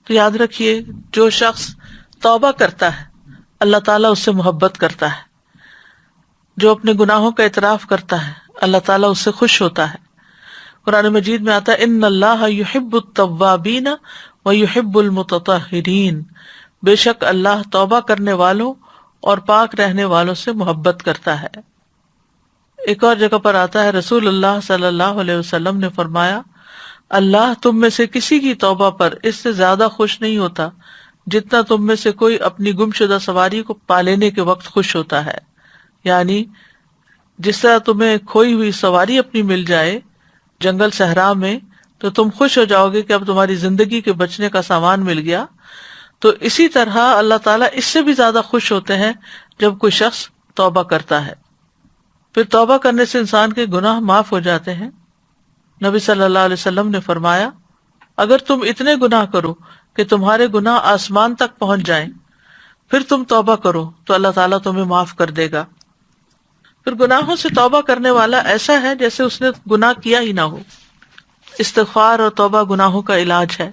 تو یاد رکھیے جو شخص توبہ کرتا ہے اللہ تعالیٰ اس سے محبت کرتا ہے، جو اپنے گناہوں کا اعتراف کرتا ہے اللہ تعالیٰ اس سے خوش ہوتا ہے۔ قرآن مجید میں آتا ہے ان اللہ یحب التوابین ویحب المتطہرین، بے شک اللہ توبہ کرنے والوں اور پاک رہنے والوں سے محبت کرتا ہے۔ ایک اور جگہ پر آتا ہے رسول اللہ صلی اللہ علیہ وسلم نے فرمایا اللہ تم میں سے کسی کی توبہ پر اس سے زیادہ خوش نہیں ہوتا جتنا تم میں سے کوئی اپنی گمشدہ سواری کو پا لینے کے وقت خوش ہوتا ہے۔ یعنی جس طرح تمہیں کھوئی ہوئی سواری اپنی مل جائے جنگل صحرا میں تو تم خوش ہو جاؤ گے کہ اب تمہاری زندگی کے بچنے کا سامان مل گیا، تو اسی طرح اللہ تعالیٰ اس سے بھی زیادہ خوش ہوتے ہیں جب کوئی شخص توبہ کرتا ہے۔ پھر توبہ کرنے سے انسان کے گناہ معاف ہو جاتے ہیں۔ نبی صلی اللہ علیہ وسلم نے فرمایا اگر تم اتنے گناہ کرو کہ تمہارے گناہ آسمان تک پہنچ جائیں پھر تم توبہ کرو تو اللہ تعالیٰ تمہیں معاف کر دے گا۔ پھر گناہوں سے توبہ کرنے والا ایسا ہے جیسے اس نے گناہ کیا ہی نہ ہو۔ استغفار اور توبہ گناہوں کا علاج ہے۔